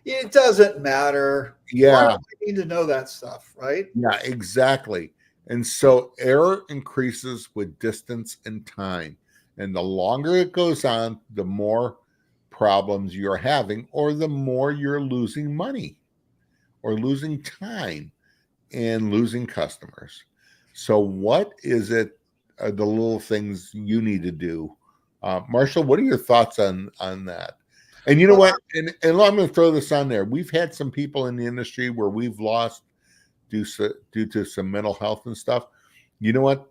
It doesn't matter. Yeah. Why do I need to know that stuff, right? Yeah, exactly. And so error increases with distance and time. And the longer it goes on, the more problems you're having, or the more you're losing money or losing time and losing customers. So what is it, the little things you need to do? Marshall, what are your thoughts on that? And you know what? And I'm going to throw this on there. We've had some people in the industry where we've lost due to some mental health and stuff. You know what?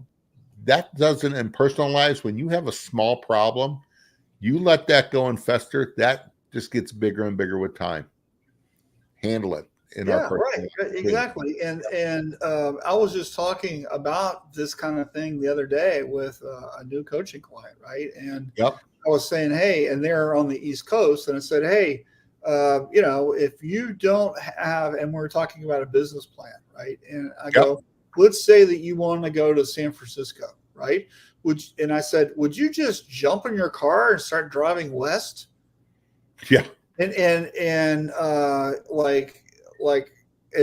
That doesn't, in personal lives, when you have a small problem, you let that go and fester, that just gets bigger and bigger with time. Handle it. Right. Exactly. And I was just talking about this kind of thing the other day with a new coaching client, right? And I was saying, hey, and they're on the East Coast, and I said, hey, if you don't have, and we're talking about a business plan, right? And I go, let's say that you want to go to San Francisco, right? And I said, would you just jump in your car and start driving west? Yeah. And and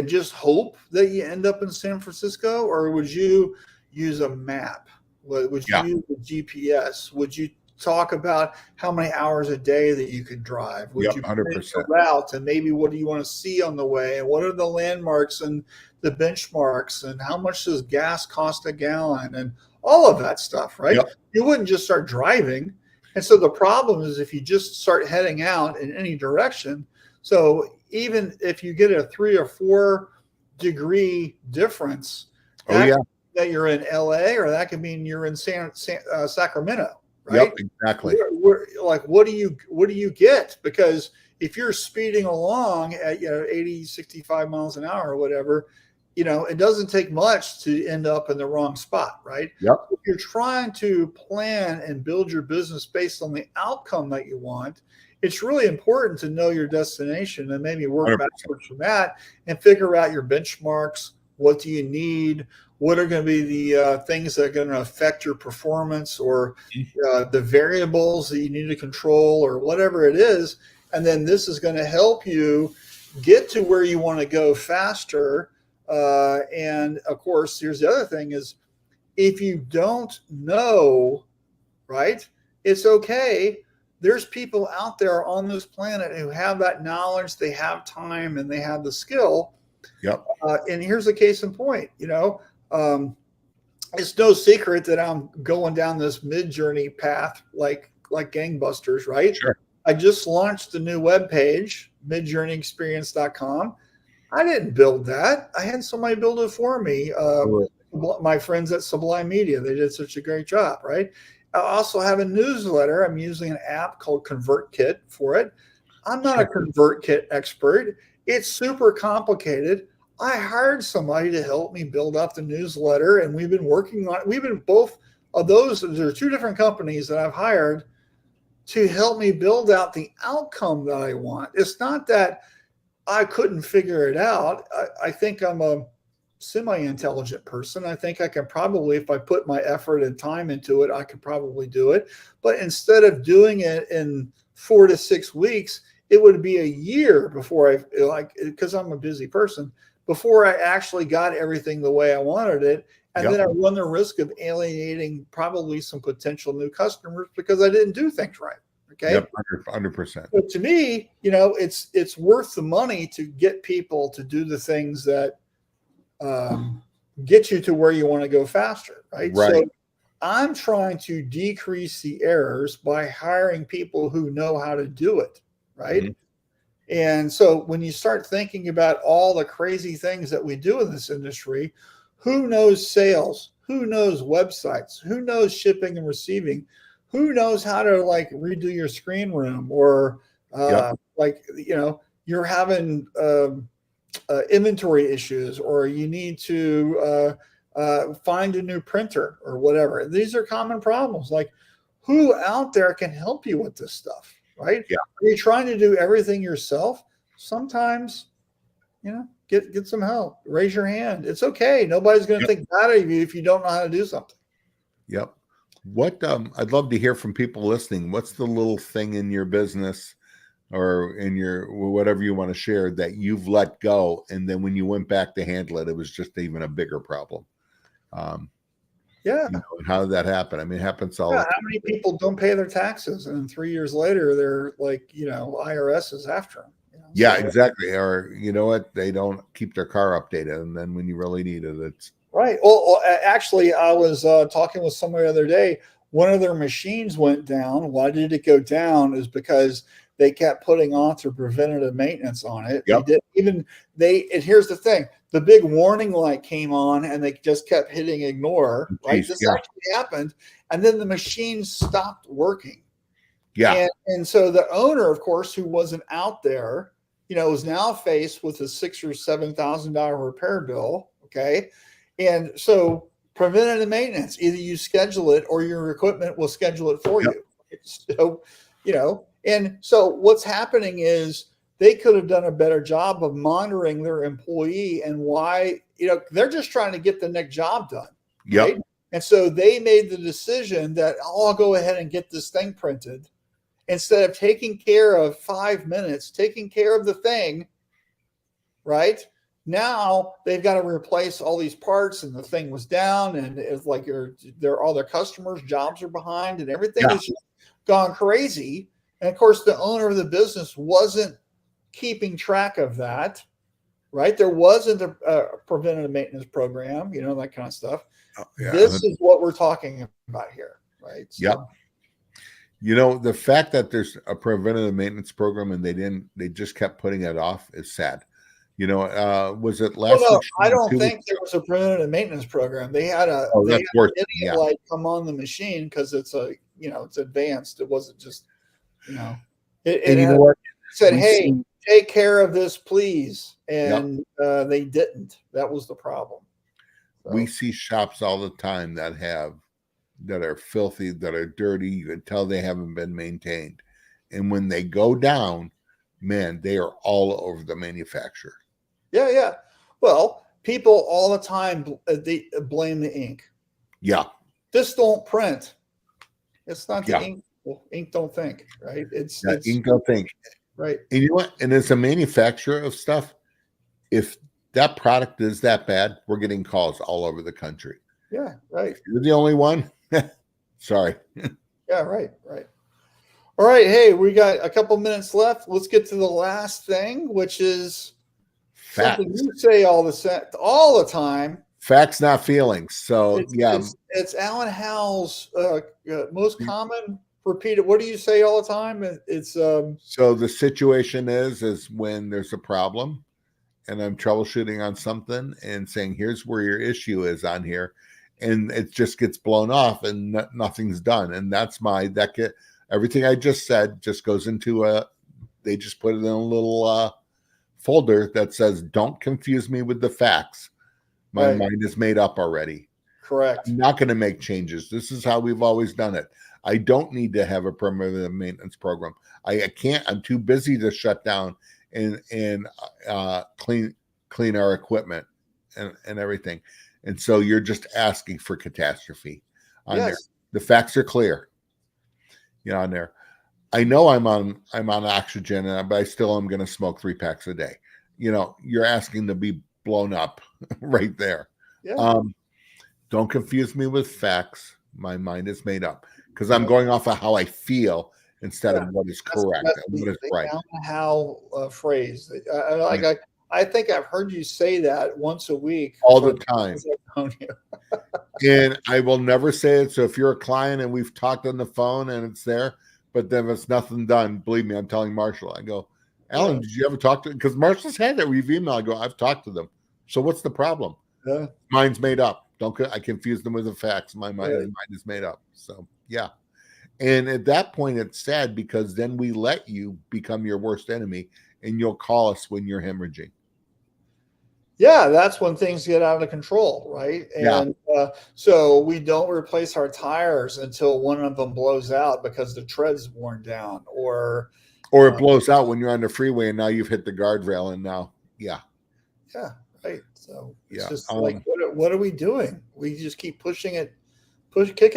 just hope that you end up in San Francisco, or would you use a map? Would you use a GPS? Would you talk about how many hours a day that you could drive? Would you 100% the route, and maybe what do you want to see on the way, and what are the landmarks and the benchmarks, and how much does gas cost a gallon, and all of that stuff, right? You wouldn't just start driving. And so the problem is if you just start heading out in any direction. So even if you get a 3 or 4 degree difference, that you're in LA, or that could mean you're in Sacramento, right? Yep, exactly. We're like, what do you get? Because if you're speeding along at 80, 65 miles an hour or whatever, it doesn't take much to end up in the wrong spot, right? Yep. If you're trying to plan and build your business based on the outcome that you want, it's really important to know your destination and maybe work 100%. backwards from that and figure out your benchmarks. What do you need? What are going to be the things that are going to affect your performance, or the variables that you need to control, or whatever it is. And then this is going to help you get to where you want to go faster. And of course, here's the other thing is, if you don't know, right, it's okay. There's people out there on this planet who have that knowledge, they have time, and they have the skill. Yep. And here's the case in point, it's no secret that I'm going down this mid-journey path like gangbusters, right? Sure. I just launched a new webpage, midjourneyexperience.com. I didn't build that. I had somebody build it for me. My friends at Sublime Media, they did such a great job, right? I also have a newsletter. I'm using an app called ConvertKit for it. I'm not a ConvertKit expert. It's super complicated. I hired somebody to help me build up the newsletter, and we've been working on it. We've been both of those. There are 2 different companies that I've hired to help me build out the outcome that I want. It's not that I couldn't figure it out. I think I'm a semi-intelligent person. I think I can probably, if I put my effort and time into it, I could probably do it. But instead of doing it in 4 to 6 weeks, it would be a year before because I'm a busy person, before I actually got everything the way I wanted it. And then I run the risk of alienating probably some potential new customers because I didn't do things right. Okay. Yep, 100%. But to me, it's worth the money to get people to do the things that get you to where you want to go faster, right? So I'm trying to decrease the errors by hiring people who know how to do it, right? Mm-hmm. And so when you start thinking about all the crazy things that we do in this industry, who knows sales? Who knows websites? Who knows shipping and receiving? Who knows how to redo your screen room, or you're having inventory issues, or you need to find a new printer or whatever. These are common problems. Like, who out there can help you with this stuff, right? Yeah. Are you trying to do everything yourself? Sometimes, get some help. Raise your hand. It's okay. Nobody's going to think bad of you if you don't know how to do something. Yep. What I'd love to hear from people listening. What's the little thing in your business or in your whatever you want to share that you've let go, and then when you went back to handle it, it was just even a bigger problem? How did that happen? I mean, it happens all. How many people don't pay their taxes, and 3 years later, they're like, IRS is after them. Yeah, exactly. Or you know what? They don't keep their car updated, and then when you really need it, it's right. Well, actually, I was talking with somebody the other day. One of their machines went down. Why did it go down? Is because they kept putting off their preventative maintenance on it. Yep. And here's the thing: the big warning light came on, and they just kept hitting ignore. Right, this actually happened, and then the machine stopped working. Yeah, and so the owner, of course, who wasn't out there, is now faced with a $6,000 or $7,000 repair bill. Okay, and so preventative maintenance, either you schedule it or your equipment will schedule it for you. So, and so what's happening is they could have done a better job of monitoring their employee and why, they're just trying to get the next job done. Yep. Right? And so they made the decision that I'll go ahead and get this thing printed instead of taking care of 5 minutes, taking care of the thing, right? Now they've got to replace all these parts, and the thing was down, and it's like all their customers' jobs are behind, and everything has just gone crazy. And of course, the owner of the business wasn't keeping track of that, right? There wasn't a preventative maintenance program, that kind of stuff. This is what we're talking about here, right? So, the fact that there's a preventative maintenance program and they just kept putting it off is sad. Was it last week? I don't think there was a preventative maintenance program. They had an idiot light come on the machine because it's it's advanced. It wasn't just, it said, hey, take care of this, please. And they didn't. That was the problem. So. We see shops all the time that are filthy, that are dirty. You can tell they haven't been maintained. And when they go down, man, they are all over the manufacturer. Yeah. Well, people all the time, they blame the ink. Yeah. This don't print. It's not the ink. Well, ink don't think, right? It's ink don't think. Right. And you know what? And as a manufacturer of stuff, if that product is that bad, we're getting calls all over the country. Yeah, right. If you're the only one. Sorry. Yeah, right. All right. Hey, we got a couple minutes left. Let's get to the last thing, which is facts. Something you say all the time. Facts, not feelings. So it's Alan Howell's most common repeated. What do you say all the time? It's so the situation is when there's a problem and I'm troubleshooting on something and saying, here's where your issue is on here. And it just gets blown off and nothing's done. And that's everything I just said just goes into they just put it in a little folder that says, don't confuse me with the facts. My mind is made up already. Correct. I'm not going to make changes. This is how we've always done it. I don't need to have a preventative maintenance program. I can't. I'm too busy to shut down and clean our equipment and everything. And so you're just asking for catastrophe on there. The facts are clear. On there. I know I'm on oxygen, but I still am going to smoke 3 packs a day. You're asking to be blown up right there. Yeah. Don't confuse me with facts. My mind is made up because I'm going off of how I feel instead of what is correct and what is right. How phrase. I think I've heard you say that once a week. All the time. And I will never say it. So if you're a client and we've talked on the phone and it's there, but then it's nothing done, believe me, I'm telling Marshall. I go, Alan, did you ever talk to? Because Marshall's had that. We've emailed. I go, I've talked to them. So what's the problem? Yeah. Mine's made up. I confuse them with the facts. My mind is made up. So yeah. And at that point, it's sad because then we let you become your worst enemy, and you'll call us when you're hemorrhaging. Yeah, that's when things get out of control, right? Yeah. And so we don't replace our tires until one of them blows out because the tread's worn down, or Or it blows out when you're on the freeway and now you've hit the guardrail and now, yeah. yeah, right. So it's Yeah. just like, what are we doing? We just keep kicking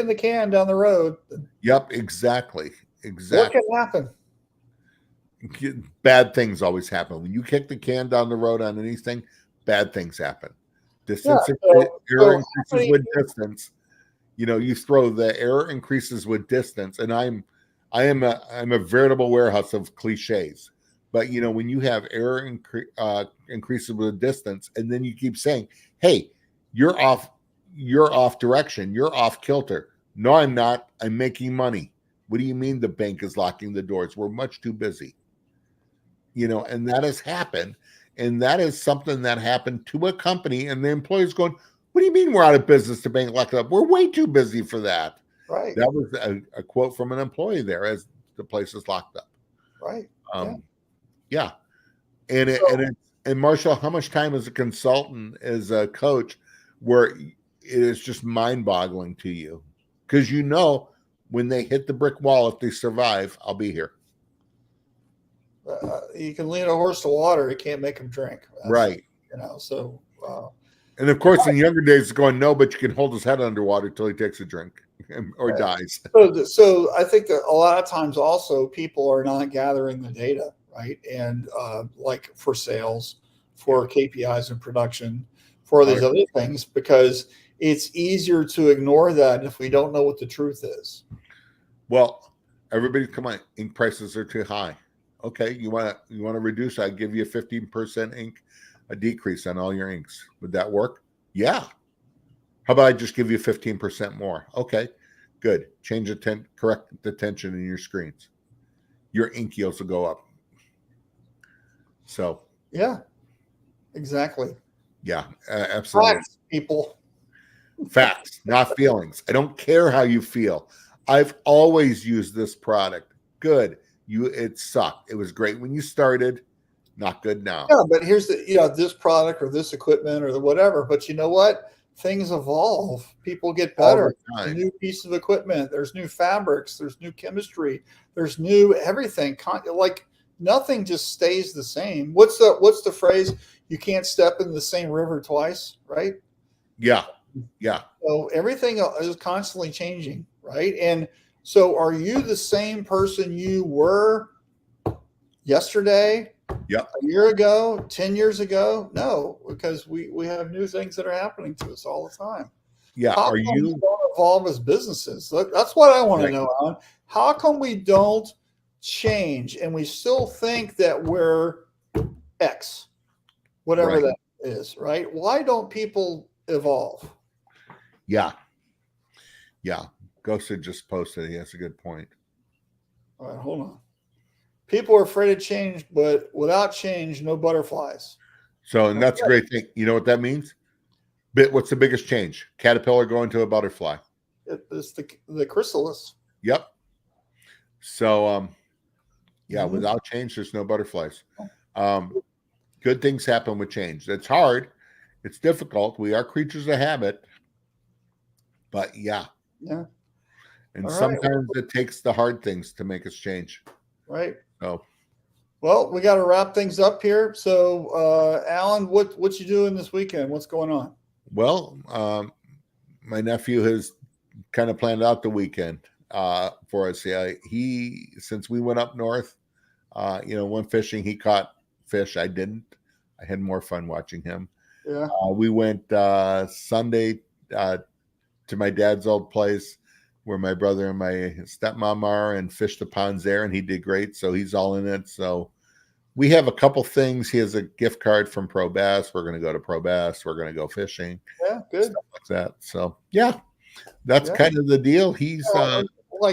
the can down the road. Yep, exactly. What can happen? Bad things always happen. When you kick the can down the road on anything, bad things happen. Distance error increases with distance. You know, you throw the error increases with distance, and I'm a veritable warehouse of cliches. But you know, when you have error increases with distance, and then you keep saying, "Hey, you're off direction, you're off kilter." No, I'm not. I'm making money. What do you mean the bank is locking the doors? We're much too busy. You know, and that has happened. And that is something that happened to a company, and the employee's going, "What do you mean we're out of business? The bank locked up? We're way too busy for that." Right. That was a quote from an employee there as the place is locked up. Right. Yeah. And and Marshall, how much time as a consultant, as a coach, where it is just mind-boggling to you? Because you know when they hit the brick wall, if they survive, I'll be here. You can lead a horse to water, you can't make him drink. Right. You know, so. And of course, in younger days, it's going, no, but you can hold his head underwater until he takes a drink or dies. So I think that a lot of times also people are not gathering the data, right? And like for sales, for KPIs and production, for these other things, because it's easier to ignore that if we don't know what the truth is. Well, everybody, come on, ink prices are too high. Okay, you want to reduce? I give you a 15% a decrease on all your inks. Would that work? Yeah. How about I just give you 15% more? Okay, good. Change correct the tension in your screens. Your ink yields will go up. So. Yeah, exactly. Yeah, absolutely. Facts, people. Facts, not feelings. I don't care how you feel. I've always used this product. Good. It sucked. It was great when you started, not good now. Yeah, but here's this product or this equipment or the whatever. But you know what? Things evolve. People get better. A new piece of equipment. There's new fabrics. There's new chemistry. There's new everything. Like nothing just stays the same. What's the phrase? You can't step in the same river twice, right? Yeah. Yeah. So everything is constantly changing, right? And so are you the same person you were yesterday? Yep. A year ago, 10 years ago? No, because we have new things that are happening to us all the time. Yeah. How come we don't evolve as businesses? That's what I want to know, Alan. How come we don't change and we still think that we're X, whatever that is, right? Why don't people evolve? Yeah. Yeah. Ghost had just posted. He has a good point. All right, hold on. People are afraid of change, but without change, no butterflies. So, and that's a great thing. You know what that means? What's the biggest change? Caterpillar going to a butterfly. It's the chrysalis. Yep. So, without change, there's no butterflies. Good things happen with change. It's hard. It's difficult. We are creatures of habit. But yeah. Yeah. And sometimes it takes the hard things to make us change. Right. So, well, we got to wrap things up here. So, Alan, what you doing this weekend? What's going on? Well, my nephew has kind of planned out the weekend for us. Yeah, since we went up north, went fishing. He caught fish. I didn't. I had more fun watching him. Yeah. We went Sunday to my dad's old place where my brother and my stepmom are, and fished the ponds there, and he did great. So he's all in it. So we have a couple things. He has a gift card from Pro Bass. We're going to go to Pro Bass. We're going to go fishing. Yeah, good. Stuff like that. So yeah, that's kind of the deal. He's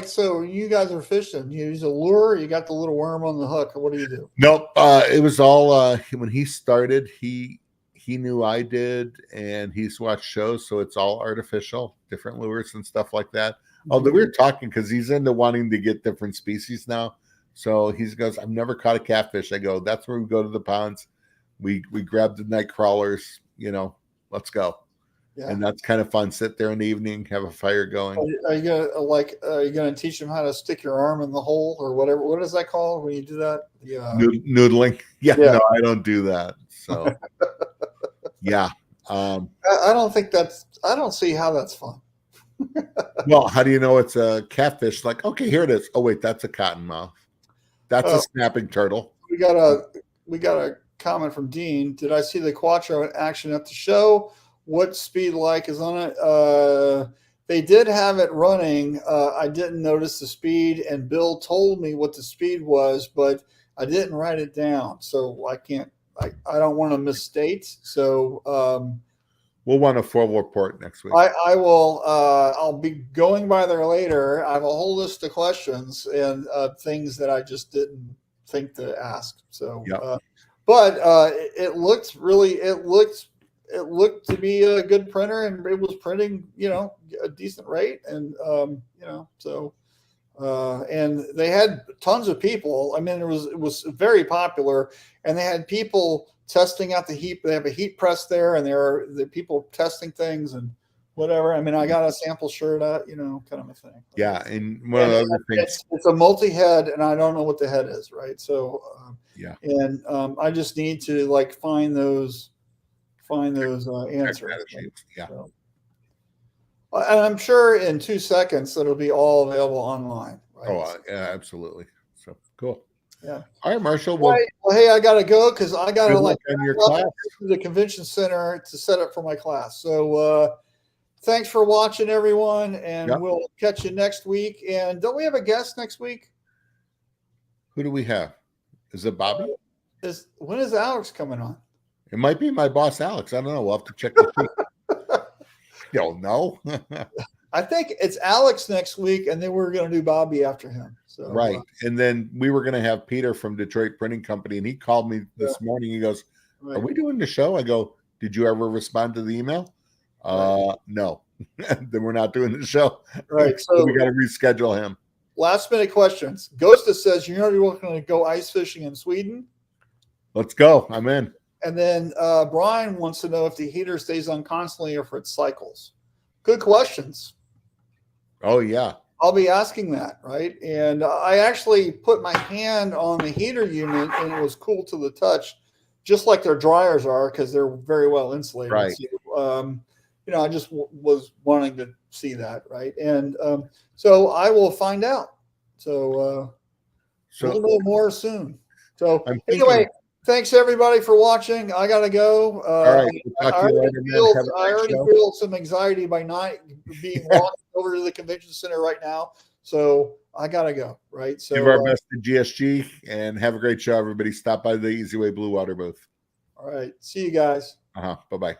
so you guys are fishing. You use a lure. You got the little worm on the hook. What do you do? Nope. It was all when he started. He knew I did, and he's watched shows, so it's all artificial, different lures and stuff like that. Although we were talking, because he's into wanting to get different species now. So he goes, I've never caught a catfish. I go, that's where we go to the ponds. we grabbed the night crawlers, let's go. Yeah. And that's kind of fun. Sit there in the evening, have a fire going. Are you gonna teach them how to stick your arm in the hole or whatever? What is that called when you do that? Yeah. Noodling. Yeah, Yeah. no, I don't do that. So yeah. I don't see how that's fun. Well, how do you know it's a catfish? Like, okay, here it is. Oh wait, that's a cottonmouth. That's a snapping turtle. We got a comment from Dean. Did I see the Quattro in action at the show? What speed like is on it? They did have it running. I didn't notice the speed, and Bill told me what the speed was, but I didn't write it down, so I can't. I don't want to misstate. So we'll want a full report next week. I will. I'll be going by there later. I have a whole list of questions and things that I just didn't think to ask. So, yep. But it looked to be a good printer, and it was printing, a decent rate, and and they had tons of people. I mean, it was very popular, and they had people testing out the heat. They have a heat press there, and there are the people testing things and whatever. I mean, I got a sample shirt out, kind of a thing. Yeah, and one of the other things, it's a multi-head, and I don't know what the head is, right? So yeah, and I just need to find those answers. Right? Yeah. So, and I'm sure in 2 seconds it'll be all available online. Right? Oh, yeah, absolutely. So cool. Yeah. All right, Marshall. Well, hey, I gotta go because I gotta in your class. To the convention center to set up for my class. So thanks for watching, everyone, and we'll catch you next week. And don't we have a guest next week? Who do we have? Is it Bobby? When is Alex coming on? It might be my boss, Alex. I don't know. We'll have to check the sheet. Don't know. I think it's Alex next week, and then we're going to do Bobby after him. So, right. And then we were going to have Peter from Detroit Printing Company, and he called me this morning. He goes, "Are we doing the show?" I go, "Did you ever respond to the email?" No. Then we're not doing the show. Right. So we got to reschedule him. Last minute questions. Ghosta says, you're going to go ice fishing in Sweden? Let's go. I'm in. And then Brian wants to know if the heater stays on constantly or if it cycles. Good questions. Oh, yeah. I'll be asking that, right? And I actually put my hand on the heater unit, and it was cool to the touch, just like their dryers are, because they're very well insulated. Right. So, I just was wanting to see that, right? And so I will find out. So we'll know more soon. So anyway, thanks everybody for watching. I gotta go. All right. We'll talk to you later, I already feel some anxiety by not being walked over to the convention center right now. So I gotta go. Right. So give our best to GSG and have a great show, everybody. Stop by the Easy Way Blue Water booth. All right. See you guys. Bye-bye.